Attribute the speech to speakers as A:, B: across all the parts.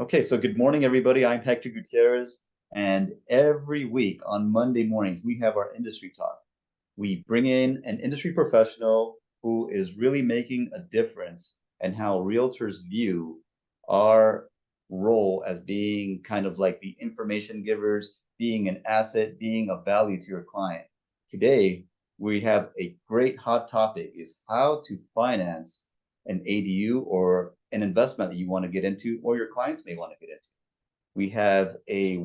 A: Okay, so good morning, everybody. I'm Hector Gutierrez, and every week on Monday mornings, we have our industry talk. We bring in an industry professional who is really making a difference and how realtors view our role as being kind of like the information givers, being an asset, being of value to your client. Today, we have a great hot topic is how to finance an ADU or an investment that you want to get into or your clients may want to get into. We have a uh,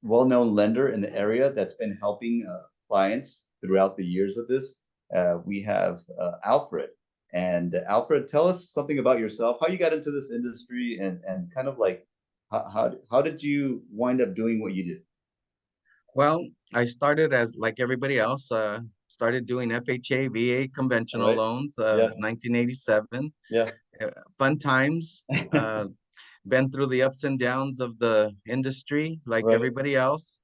A: well-known lender in the area that's been helping clients throughout the years with this. We have Alfred. And Alfred, tell us something about yourself, how you got into this industry, and kind of like how did you wind up doing what you did?
B: Well, I started as like everybody else, started doing FHA, VA
A: All
B: conventional
A: right.
B: loans,
A: Yeah.
B: 1987.
A: Yeah.
B: Fun times. Been through the ups and downs of the industry like
A: Right.
B: everybody else.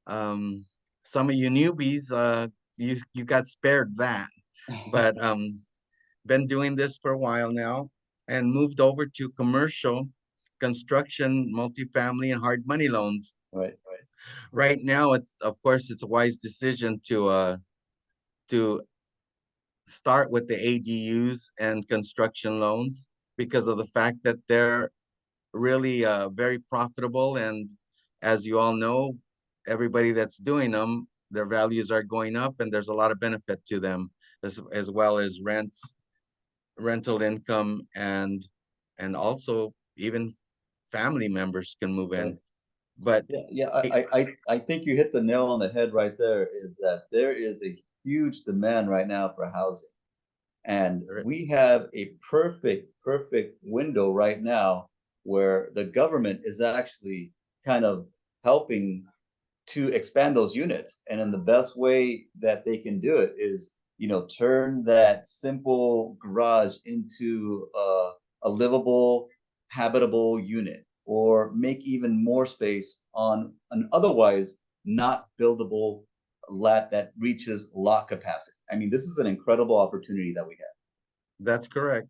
B: Um, some of you newbies, you got spared that, but been doing this for a while now and moved over to commercial construction, multifamily, and hard money loans.
A: Right. Right.
B: Right now, it's of course it's a wise decision to start with the ADUs and construction loans because of the fact that they're really very profitable. And as you all know, everybody that's doing them, their values are going up, and there's a lot of benefit to them, as well as rental income, and also even family members can move
A: Right.
B: in. But
A: Yeah, yeah,
B: it,
A: I think you hit the nail on the head right there, is that there is a huge demand right now for housing. And we have a perfect window right now where the government is actually kind of helping to expand those units. And in the best way that they can do it is, turn that simple garage into a livable, habitable unit, or make even more space on an otherwise not buildable lot that reaches lot capacity. I mean, this is an incredible opportunity that we have.
B: that's correct.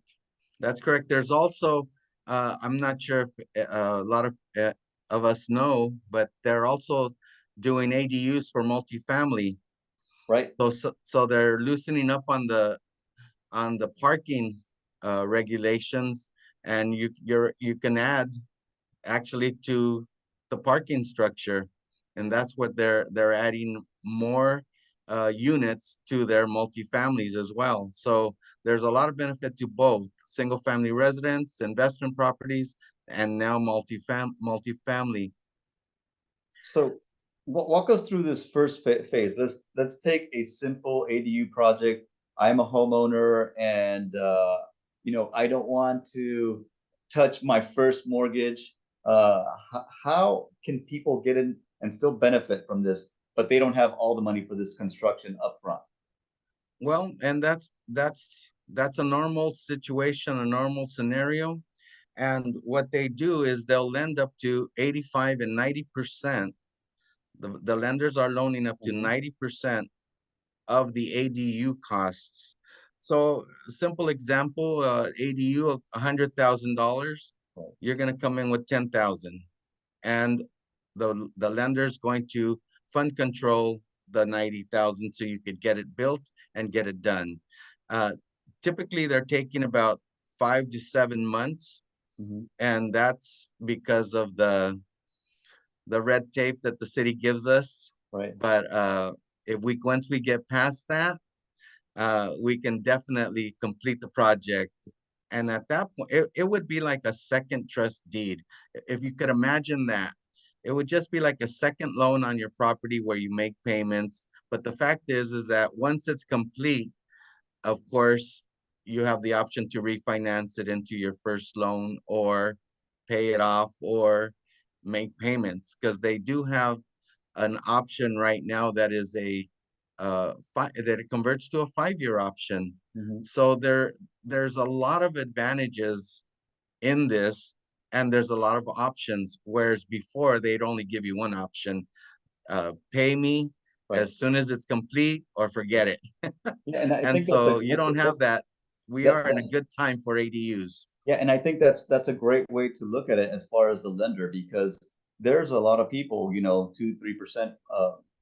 B: That's correct. There's also, I'm not sure if a lot of us know, but they're also doing ADUs for multifamily.
A: Right?
B: So they're loosening up on the parking regulations, and you can add actually to the parking structure, and that's what they're adding more units to their multifamilies as well. So there's a lot of benefit to both single family residents, investment properties, and now multifamily.
A: So walk us through this first phase. Let's take a simple ADU project. I'm a homeowner, and I don't want to touch my first mortgage. How can people get in and still benefit from this, but they don't have all the money for this construction up front?
B: Well, and that's a normal situation, a normal scenario. And what they do is they'll lend up to 85 and 90%. The lenders are loaning up to
A: Mhm.
B: 90% of the ADU costs. So simple example, ADU of $100,000,
A: Right.
B: you're going to come in with 10,000, and the lender's going to fund control the 90,000 so you could get it built and get it done. Uh, Typically, they're taking about 5 to 7 months,
A: Mhm.
B: and that's because of the red tape that the city gives us.
A: Right.
B: But if we once we get past that, we can definitely complete the project. And at that point, it would be like a second trust deed. If you could imagine that, it would just be like a second loan on your property where you make payments. But the fact is that once it's complete, of course, you have the option to refinance it into your first loan or pay it off or make payments because they do have an option right now that is that it converts to a 5-year option.
A: Mhm.
B: So there's a lot of advantages in this, and there's a lot of options. Whereas before they'd only give you one option: pay me
A: Right.
B: as soon as it's complete or forget it.
A: Yeah, and I
B: And
A: think that's a
B: so you don't have that. We
A: that
B: are in a
A: that
B: good time for ADUs.
A: Yeah, and I think that's a great way to look at it as far as the lender, because there's a lot of people, 2, 3%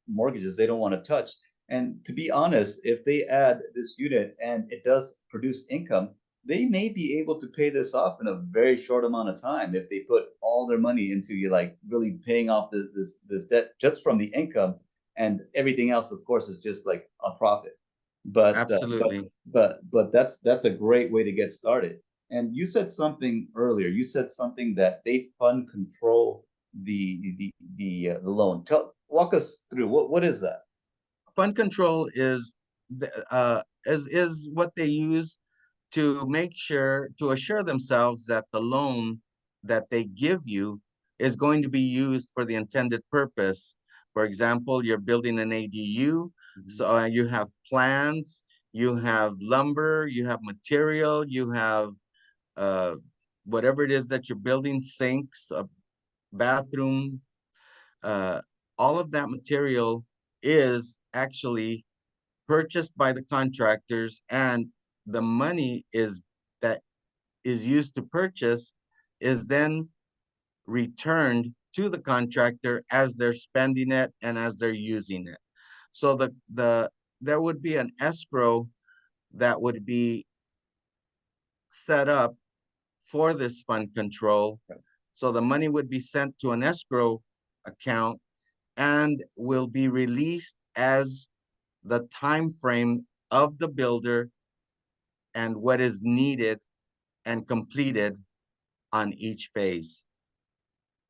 A: mortgages they don't want to touch. And to be honest, if they add this unit and it does produce income, they may be able to pay this off in a very short amount of time if they put all their money into you, like really paying off this debt just from the income, and everything else, of course, is just like a profit. But uh, but
B: Absolutely.
A: but that's a great way to get started. And you said something earlier. You said something that they fund control the loan. Walk us through what is that?
B: Fund control is what they use to make sure to assure themselves that the loan that they give you is going to be used for the intended purpose. For example, you're building an ADU,
A: Mhm.
B: so you have plans, you have lumber, you have material, you have uh, whatever it is that you're building, sinks, a bathroom, uh, all of that material is actually purchased by the contractors, and the money is that is used to purchase is then returned to the contractor as they're spending it and as they're using it. So there would be an escrow that would be set up for this fund control. So the money would be sent to an escrow account and will be released as the time frame of the builder and what is needed and completed on each phase.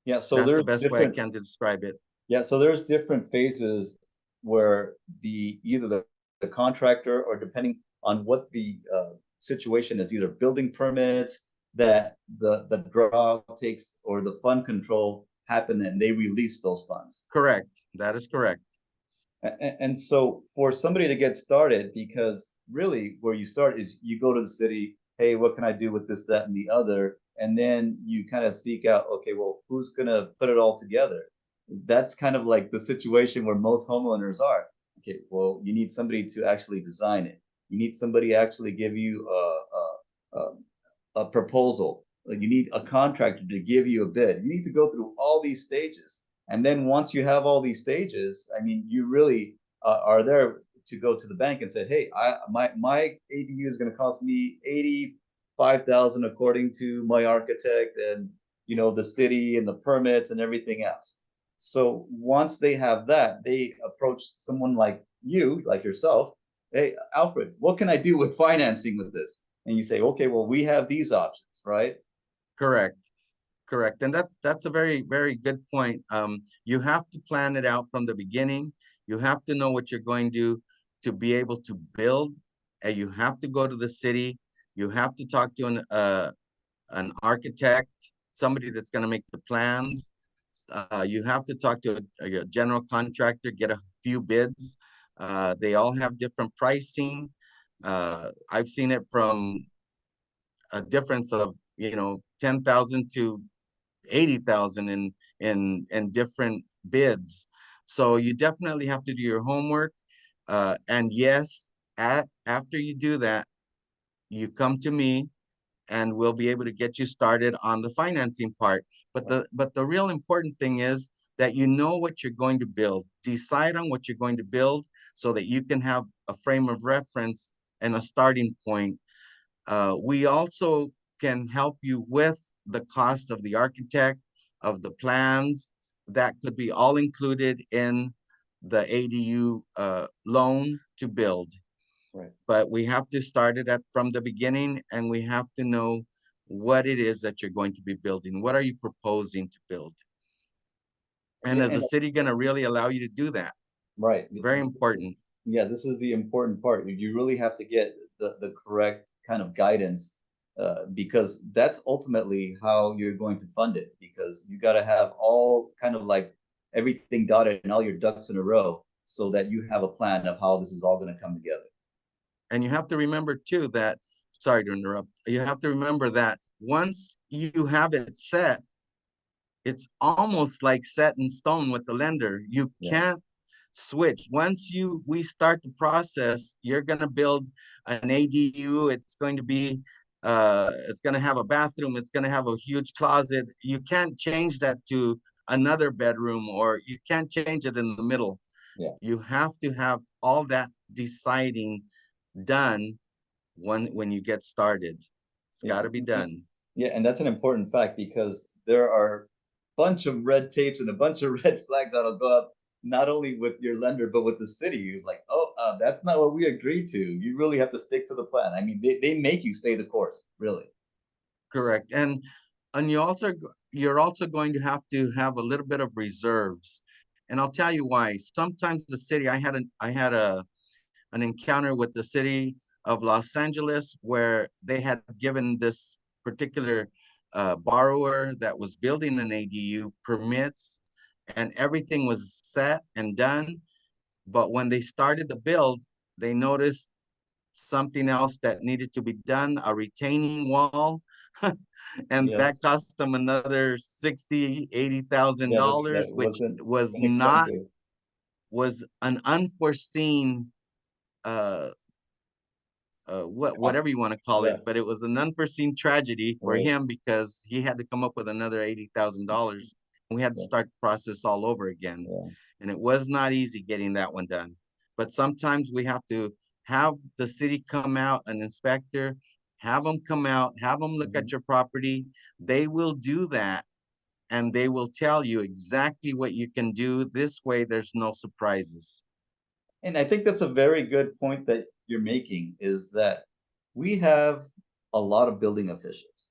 A: Yeah, so
B: That's the
A: there's
B: best way I
A: different
B: can describe it.
A: yeah, so there's different phases where the either the contractor, or depending on what the situation is, either building permits that the draw takes, or the fund control happen and they release those funds.
B: Correct. That is correct.
A: And so for somebody to get started, because really where you start is you go to the city, hey, what can I do with this, that, and the other? And then you kind of seek out, okay, well, who's gonna put it all together? That's kind of like the situation where most homeowners are. Okay, well, you need somebody to actually design it. You need somebody to actually give you a proposal. Like, you need a contractor to give you a bid. You need to go through all these stages. And then once you have all these stages, I mean, you really are there to go to the bank and say, hey, my ADU is going to cost me 85,000 according to my architect, and the city and the permits and everything else. So once they have that, they approach someone like you, like yourself. Hey, Alfred, what can I do with financing with this? And you say, okay, well, we have these options, right?
B: Correct. Correct. And that's a very, very good point. You have to plan it out from the beginning. You have to know what you're going to be able to build. And you have to go to the city. You have to talk to an architect, somebody that's going to make the plans. You have to talk to a general contractor, get a few bids. They all have different pricing. I've seen it from a difference of 10,000 to 80,000 in different bids. So you definitely have to do your homework. And yes, after you do that, you come to me and we'll be able to get you started on the financing part. But the real important thing is that you know what you're going to build. Decide on what you're going to build so that you can have a frame of reference and a starting point. We also can help you with the cost of the architect, of the plans. That could be all included in the ADU loan to build.
A: Right.
B: But we have to start it from the beginning, and we have to know what it is that you're going to be building. What are you proposing to build? And
A: Yeah,
B: is the
A: and
B: city going to really allow you to do that?
A: right.
B: Very
A: This is
B: important.
A: yeah, this is the important part. You really have to get the correct kind of guidance, because that's ultimately how you're going to fund it. Because you got to have all kind of like everything dotted and all your ducks in a row, so that you have a plan of how this is all going to come together.
B: And you have to remember too that, sorry to interrupt, you have to remember that once you have it set, it's almost like set in stone with the lender. You
A: Yeah.
B: can't switch. Once we start the process, you're going to build an ADU. It's going to be it's going to have a bathroom, it's going to have a huge closet. You can't change that to another bedroom, or you can't change it in the middle.
A: Yeah.
B: You have to have all that deciding done when you get started. It's got to be done.
A: Yeah, and that's an important fact because there are a bunch of red tapes and a bunch of red flags that'll go up not only with your lender but with the city. It's like, oh, that's not what we agreed to. You really have to stick to the plan. I mean, they make you stay the course, really.
B: Correct. And you're also going to have a little bit of reserves. And I'll tell you why. Sometimes the city, I had an encounter with the city of Los Angeles where they had given this particular borrower that was building an ADU permits, and everything was set and done. But when they started the build, they noticed something else that needed to be done, a retaining wall. And that
A: Yes.
B: cost them another 60, eighty thousand
A: Yeah, that
B: dollars, which
A: wasn't
B: was not
A: inexpensive.
B: was an unforeseen uh
A: Cost.
B: whatever you want to call
A: Yeah,
B: it, but it was an unforeseen tragedy for
A: right.
B: him because he had to come up with another $80,000. We had to
A: Yeah,
B: start the process all over again,
A: yeah.
B: and it was not easy getting that one done. But sometimes we have to have the city come out, an inspector, have them come out, have them look
A: Mhm.
B: at your property. They will do that, and they will tell you exactly what you can do. This way, there's no surprises.
A: And I think that's a very good point that you're making is that we have a lot of building officials.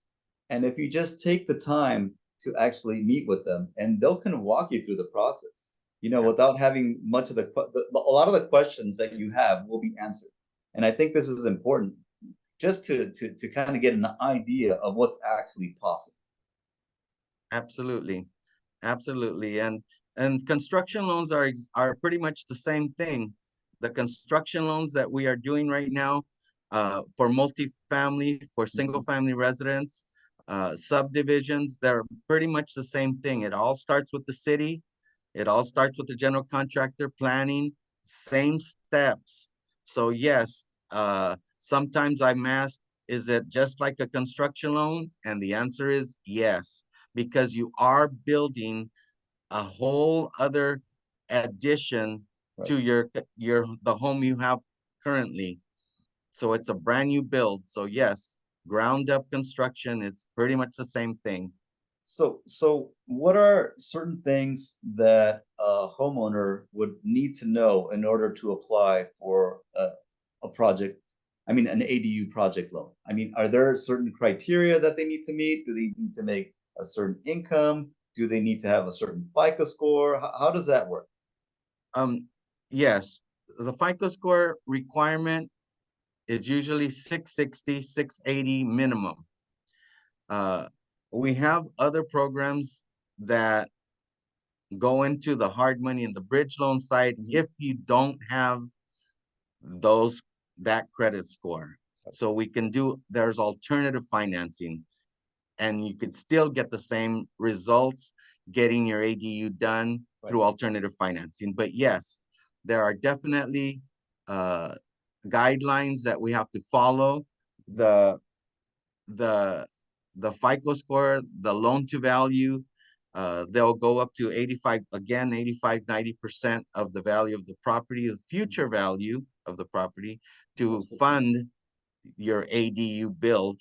A: And if you just take the time to actually meet with them and they'll kind of walk you through the process, without having much of a lot of the questions that you have will be answered. And I think this is important just to kind of get an idea of what's actually possible.
B: Absolutely. Absolutely. And construction loans are pretty much the same thing. The construction loans that we are doing right now for multifamily, for single
A: Mhm.
B: family residents, subdivisions, they're pretty much the same thing. It all starts with the city. It all starts with the general contractor planning, same steps. So yes, sometimes I'm asked, is it just like a construction loan? And the answer is yes, because you are building a whole other addition
A: Right.
B: to the home you have currently. So it's a brand new build. So yes, ground up construction, it's pretty much the same thing.
A: So what are certain things that a homeowner would need to know in order to apply for a project? I mean, an ADU project loan. I mean, are there certain criteria that they need to meet? Do they need to make a certain income? Do they need to have a certain FICO score? How does that work?
B: Um, yes, the FICO score requirement is usually 660, 680 minimum. Uh, we have other programs that go into the hard money and the bridge loan side
A: Mhm.
B: if you don't have those that credit score. So we can do, there's alternative financing, and you could still get the same results getting your ADU done
A: Right.
B: through alternative financing. But yes, there are definitely uh, guidelines that we have to follow. The the the FICO score, the loan to value, they'll go up to 85, again, 85, 90% of the value of the property, the future value of the property to
A: That's good to know.
B: fund your ADU build.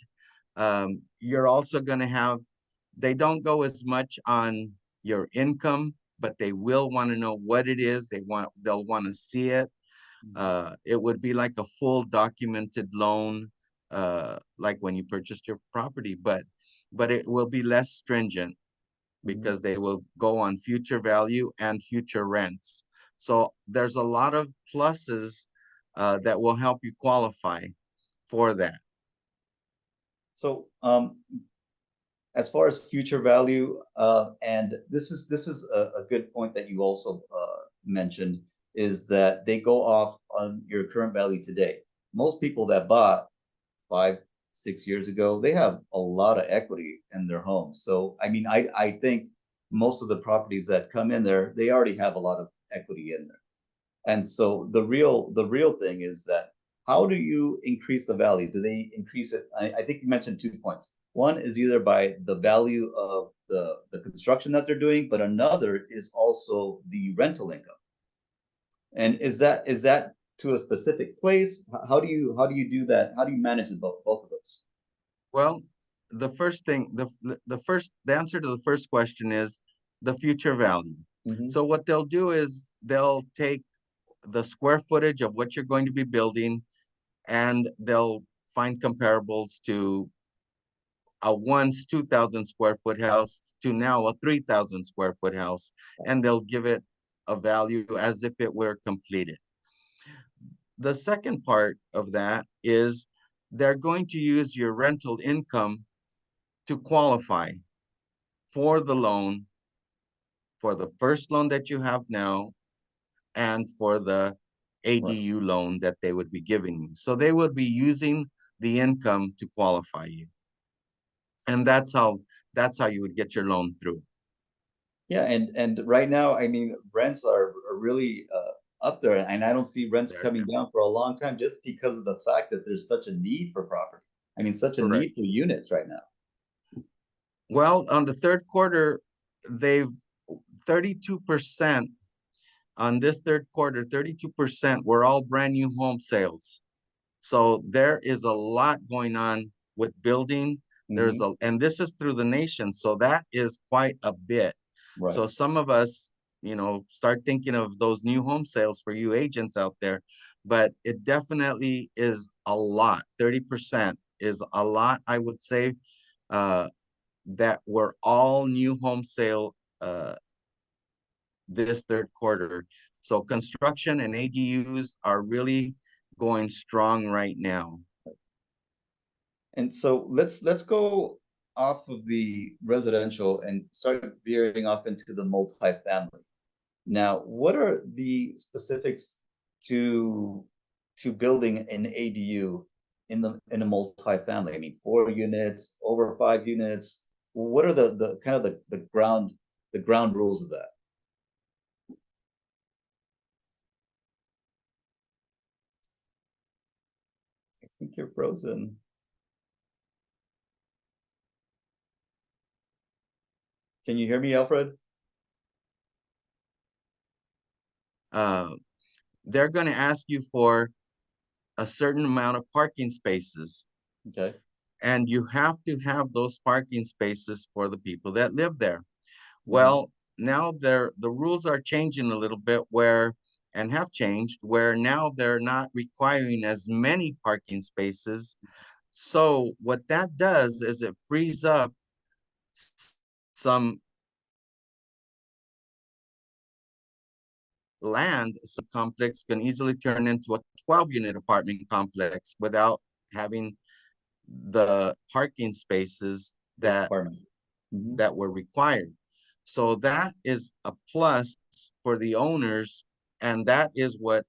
B: You're also going to have, they don't go as much on your income, but they will want to know what it is. They'll want to see it.
A: Mhm.
B: It would be like a full documented loan, like when you purchased your property, but it will be less stringent
A: Mhm.
B: because they will go on future value and future rents. So there's a lot of pluses that will help you qualify for that.
A: So, as far as future value, and this is a good point that you also mentioned, is that they go off on your current value today. Most people that bought 5, 6 years ago, they have a lot of equity in their homes. So, I mean, I think most of the properties that come in there, they already have a lot of equity in there. And so the real thing is that how do you increase the value? Do they increase it? I think you mentioned 2 points. One is either by the value of the construction that they're doing, but another is also the rental income. And is that to a specific place? How do you do that? How do you manage both of those?
B: Well, the first thing, the answer to the first question is the future value.
A: Mm-hmm.
B: So what they'll do is they'll take the square footage of what you're going to be building, and they'll find comparables to a once 2,000 square foot house to now a 3,000 square foot house, and they'll give it a value as if it were completed. The second part of that is they're going to use your rental income to qualify for the loan, for the first loan that you have now, and for the
A: Right.
B: ADU loan that they would be giving you. So they would be using the income to qualify you. And that's how you would get your loan through.
A: Yeah, and right now, I mean, rents are really up there, and I don't see rents
B: There,
A: coming down for a long time just because of the fact that there's such a need for property. I mean, such a
B: correct.
A: need for units right now.
B: Well, on the third quarter, they've 32% on this third quarter, 32% were all brand new home sales. So there is a lot going on with building.
A: Mm-hmm.
B: And this is through the nation. So that is quite a bit.
A: Right.
B: So some of us, start thinking of those new home sales for you agents out there, but it definitely is a lot. 30% is a lot, I would say, that were all new home sale this third quarter. So construction and ADUs are really going strong right now.
A: And so let's go off of the residential and start veering off into the multifamily. Now, what are the specifics to to building an ADU in a multifamily? I mean, 4 units, over 5 units. What are the kind of the ground rules of that? I think you're frozen. Can you hear me, Alfred?
B: Uh, they're going to ask you for a certain amount of parking spaces,
A: Okay.
B: and you have to have those parking spaces for the people that live there.
A: Mm-hmm.
B: Well, now the rules are changing a little bit and have changed where now they're not requiring as many parking spaces. So what that does is it frees up some land. So complex can easily turn into a 12-unit apartment complex without having the parking spaces that
A: Requirement. Mm-hmm.
B: that were required. So that is a plus for the owners, and that is what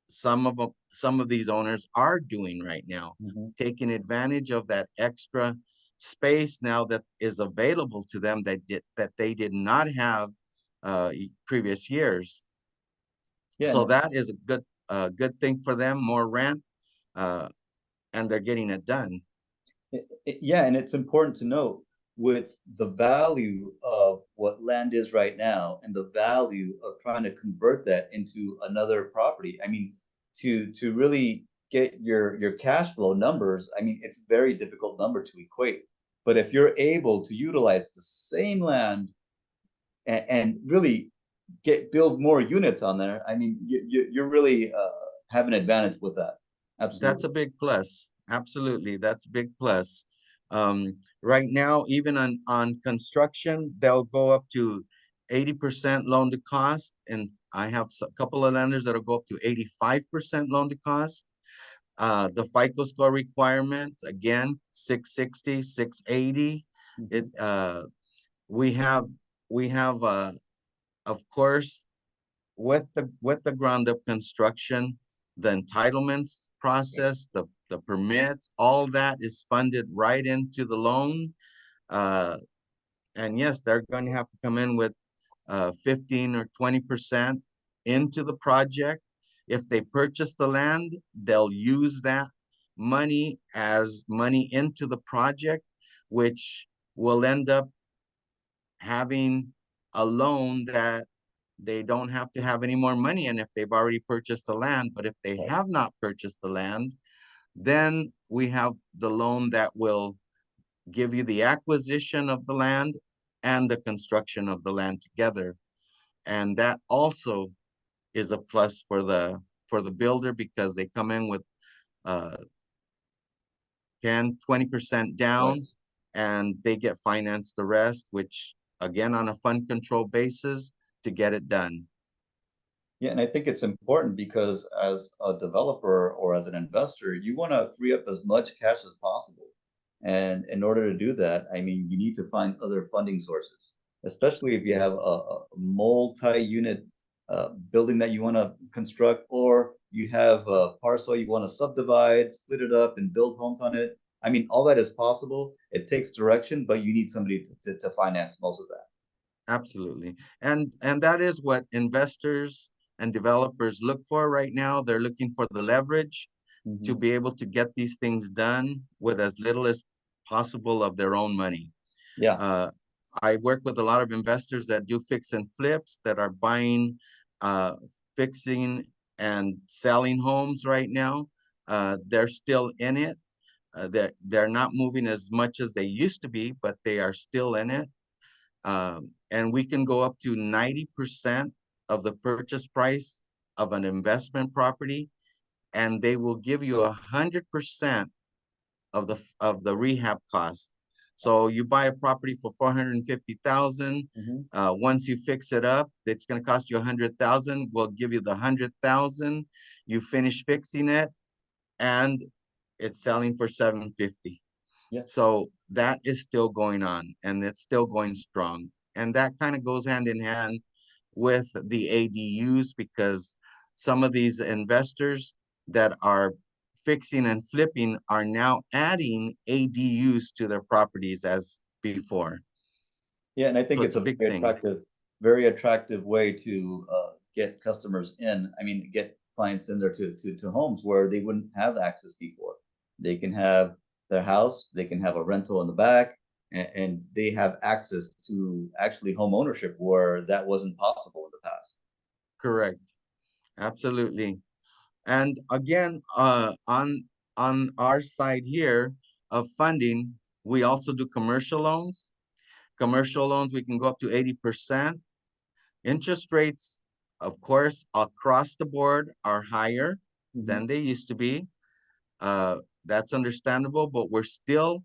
B: some of these owners are doing right now,
A: Mm-hmm.
B: taking advantage of that extra space now that is available to them that they did not have previous years.
A: Yeah,
B: So
A: and
B: that is a good thing for them, more rent, uh, and they're getting it done.
A: yeah, and it's important to note with the value of what land is right now and the value of trying to convert that into another property. I mean, to really get your cash flow numbers, I mean, it's a very difficult number to equate. But if you're able to utilize the same land and really build more units on there, I mean, you're really have an advantage with that.
B: That's
A: Absolutely.
B: a big plus. Absolutely, that's a big plus. Right now, even on construction, they'll go up to 80% loan to cost, and I have a couple of lenders that'll go up to 85% loan to cost. The FICO score requirement, again, 660, 680. It
A: Mhm.
B: we have we have of course with the ground up construction, the entitlements process, the permits, all that is funded right into the loan. Uh, and yes, they're going to have to come in with 15 or 20% into the project. If they purchase the land, they'll use that money as money into the project, which will end up having a loan that they don't have to have any more money in if they've already purchased the land. But if they
A: Right.
B: have not purchased the land, then we have the loan that will give you the acquisition of the land and the construction of the land together. And that also is a plus for the builder because they come in with uh 10, 20%
A: Right.
B: down and they get financed the rest, which again on a fund control basis to get it done.
A: Yeah, and I think it's important because as a developer or as an investor, you want to free up as much cash as possible. And in order to do that, I mean, you need to find other funding sources, especially if you have a multi-unit building that you want to construct, or you have a parcel you want to subdivide, split it up, and build homes on it. I mean, all that is possible. It takes direction, but you need somebody to finance most of that.
B: Absolutely. And that is what investors and developers look for right now. They're looking for the leverage to
A: Hmm.
B: be able to get these things done with as little as possible of their own money.
A: Yeah.
B: Uh, I work with a lot of investors that do fix and flips that are buying, fixing and selling homes right now. They're still in it. They're not moving as much as they used to be, but they are still in it. And we can go up to 90% of the purchase price of an investment property, and they will give you 100% of the rehab cost. So you buy a property for 450,000.
A: Hmm.
B: Once you fix it up, it's going to cost you 100,000. We'll give you the 100,000. You finish fixing it, and it's selling for 750.
A: Yeah.
B: So that is still going on, and it's still going strong. And that kind of goes hand in hand with the ADUs because some of these investors that are fixing and flipping are now adding ADUs to their properties as before.
A: Yeah, and I think
B: So
A: it's
B: it's a
A: a
B: big thing.
A: very attractive way to get customers in. I mean, get clients in there to homes where they wouldn't have access before. They can have their house, they can have a rental in the back, and they have access to actually home ownership where that wasn't possible in the past.
B: Correct. Absolutely. And again, on our side here of funding, we also do commercial loans. Commercial loans, we can go up to 80%. Interest rates, of course, across the board are higher
A: Hmm.
B: than they used to be. Uh, that's understandable, but we're still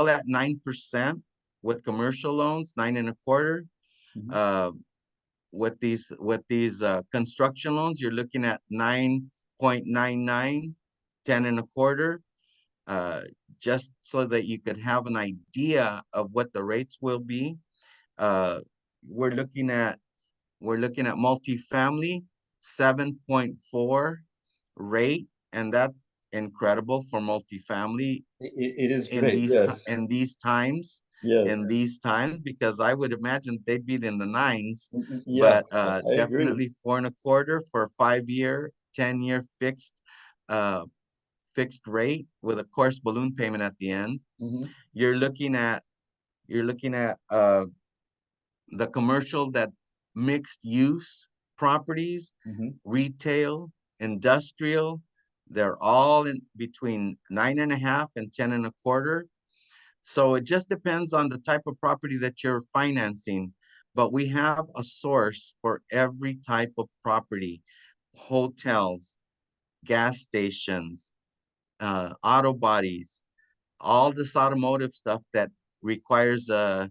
B: at 9% with commercial loans, 9.25.
A: Hmm.
B: Uh, with these construction loans, you're looking at 9.99, 10.25. Uh, just so that you could have an idea of what the rates will be. Uh, we're looking at we're looking at multifamily 7.4 rate, and that's incredible for multifamily
A: It is great. Yes.
B: in these times,
A: Yes.
B: because I would imagine they'd be in the nines,
A: Yeah,
B: but
A: I agree.
B: definitely 4.25 for 5 year, 10-year uh fixed rate with a course balloon payment at the end.
A: Hmm.
B: You're looking at the commercial that mixed use properties,
A: Hmm.
B: retail, industrial, they're all in between 9.5 and 10.25. So it just depends on the type of property that you're financing. But we have a source for every type of property: hotels, gas stations, auto bodies, all this automotive stuff that requires a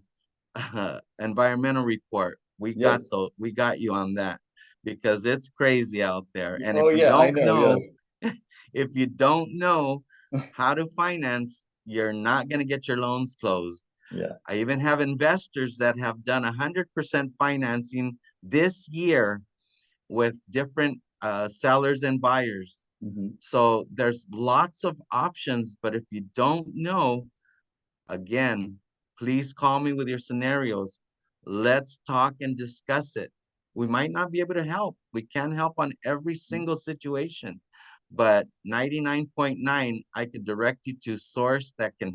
B: environmental report.
A: Yes.
B: We got you on that because it's crazy out there. And
A: Oh, yeah, I know.
B: if you don't know how to finance, you're not going to get your loans closed.
A: Yeah.
B: I even have investors that have done 100% financing this year with different sellers and buyers.
A: Hmm.
B: So there's lots of options, but if you don't know, again, please call me with your scenarios. Let's talk and discuss it. We might not be able to help. We can't help on every single situation, but 99.9, I could direct you to source that can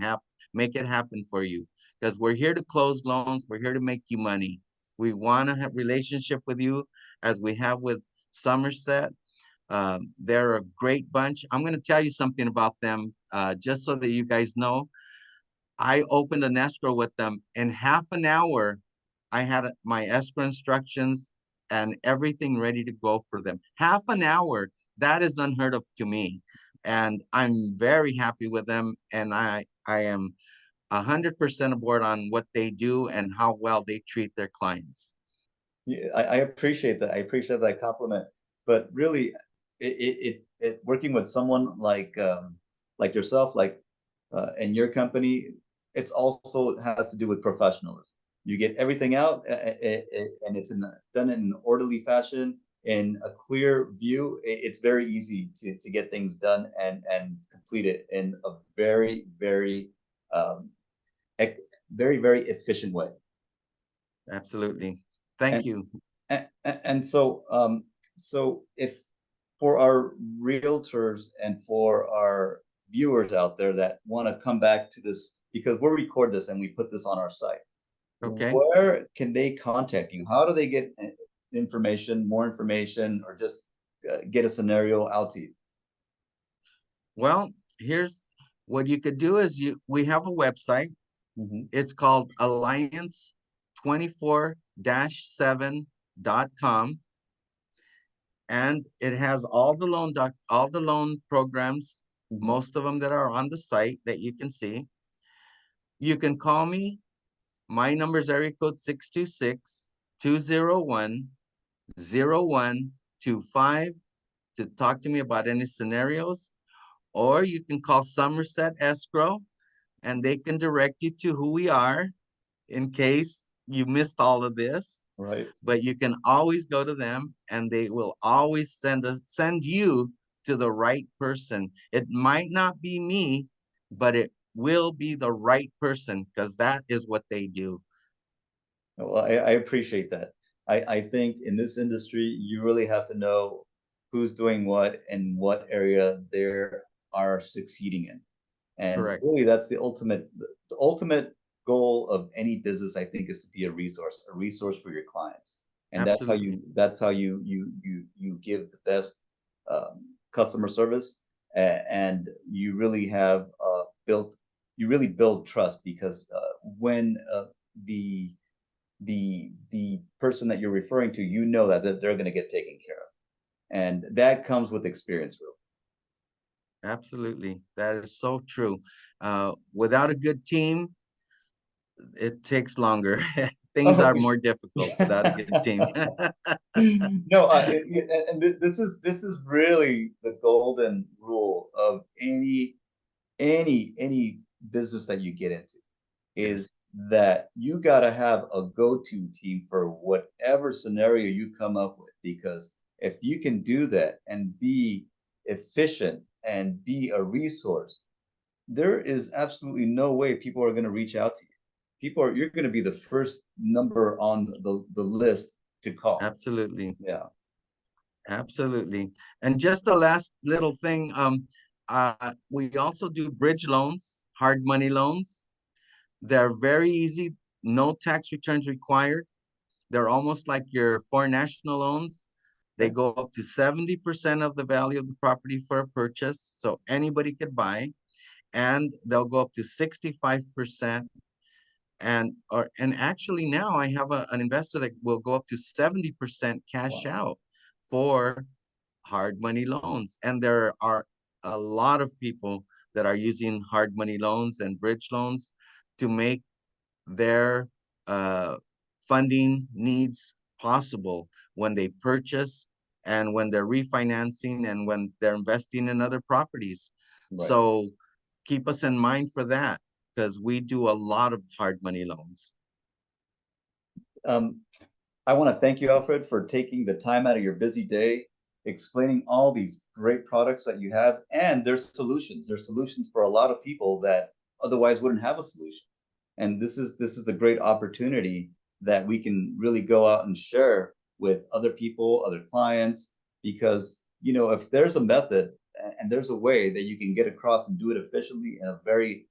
B: make it happen for you. Because we're here to close loans. We're here to make you money. We want to have relationship with you as we have with Somerset. They're a great bunch. I'm going to tell you something about them, just so that you guys know. I opened an escrow with them. In half an hour, I had my escrow instructions and everything ready to go for them. Half an hour, that is unheard of to me. And I'm very happy with them. And I am 100% aboard on what they do and how well they treat their clients.
A: Yeah, I appreciate that. I appreciate that compliment. But really, working with someone like yourself, and your company, it's also has to do with professionalism. You get everything out, and it's done in an orderly fashion, in a clear view. It's very easy to get things done and complete it in a um, very efficient way.
B: Absolutely. Thank
A: And
B: you.
A: and so if for our realtors and for our viewers out there that want to come back to this, because we'll record this and we put this on our site,
B: Okay.
A: where can they contact you? How do they get more information, or just get a scenario out to you?
B: Well, here's what you could do is we have a website.
A: Mhm.
B: It's called alliance24-7.com, and it has all the loan programs,
A: Mhm.
B: most of them that are on the site that you can see. You can call me. My number is area code 626-201-0125 to talk to me about any scenarios, or you can call Somerset Escrow and they can direct you to who we are in case you missed all of this.
A: Right.
B: But you can always go to them and they will always send you to the right person. It might not be me, but it will be the right person because that is what they do.
A: Well, I appreciate that. I think in this industry, you really have to know who's doing what and what area they are succeeding in. And
B: Correct.
A: really, that's the ultimate goal of any business, I think, is to be a resource for your clients. And
B: Absolutely.
A: that's how you give the best customer service, and you really have you really build trust, because when the the person that you're referring to, you know that they're going to get taken care of, and that comes with experience, really.
B: Absolutely. That is so true. Without a good team, it takes longer. Things
A: Oh,
B: are more difficult without a good team.
A: no, this is really the golden rule of any business that you get into,
B: Yes,
A: is that you got to have a go-to team for whatever scenario you come up with, because if you can do that and be efficient and be a resource, there is absolutely no way people are going to reach out to you. You're going to be the first number on the list to call.
B: absolutely.
A: Yeah.
B: Absolutely. And just the last little thing, we also do bridge loans, hard money loans. They're very easy, no tax returns required. They're almost like your foreign national loans. They
A: Okay.
B: go up to 70% of the value of the property for a purchase, so anybody could buy, and they'll go up to 65%. And actually now I have an investor that will go up to 70% cash
A: Wow.
B: out for hard money loans. And there are a lot of people that are using hard money loans and bridge loans to make their funding needs possible when they purchase and when they're refinancing and when they're investing in other properties.
A: Right.
B: So keep us in mind for that because we do a lot of hard money loans.
A: Um, I want to thank you, Alfred, for taking the time out of your busy day, explaining all these great products that you have and their solutions. There's solutions for a lot of people that otherwise wouldn't have a solution. And this is a great opportunity that we can really go out and share with other people, other clients, because, you know, if there's a method and there's a way that you can get across and do it efficiently in a very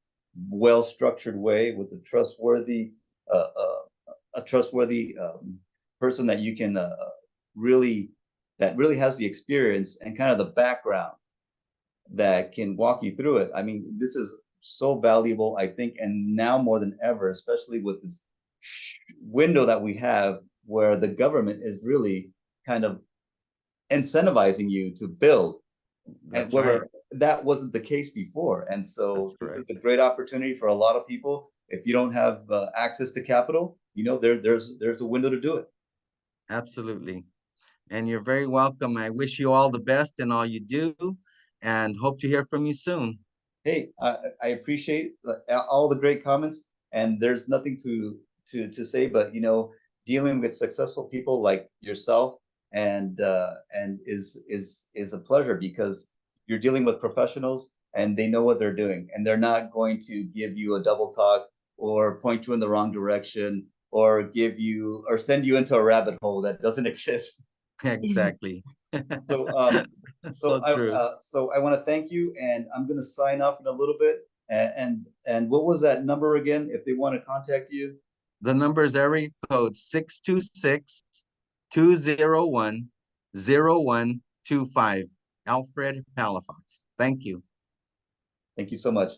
A: well-structured way with uh, uh, a trustworthy person that you can really, that really has the experience and kind of the background that can walk you through it. I mean, this is so valuable, I think, and now more than ever, especially with this window that we have where the government is really kind of incentivizing you to build, and
B: That's right.
A: where that wasn't the case before. And so
B: That's
A: this
B: correct.
A: is a great opportunity for a lot of people. If you don't have access to capital, you know, there's a window to do it.
B: Absolutely. And you're very welcome. I wish you all the best in all you do and hope to hear from you soon.
A: Hey, I appreciate all the great comments, and there's nothing to say, but you know, dealing with successful people like yourself and is a pleasure, because you're dealing with professionals and they know what they're doing, and they're not going to give you a double talk or point you in the wrong direction or give you or send you into a rabbit hole that doesn't exist.
B: Exactly.
A: So
B: So true.
A: so I want to thank you, and I'm going to sign off in a little bit. And what was that number again? If they want to contact you,
B: The number is area code 626-201-0125. Alfred Palifox. Thank you.
A: thank you so much.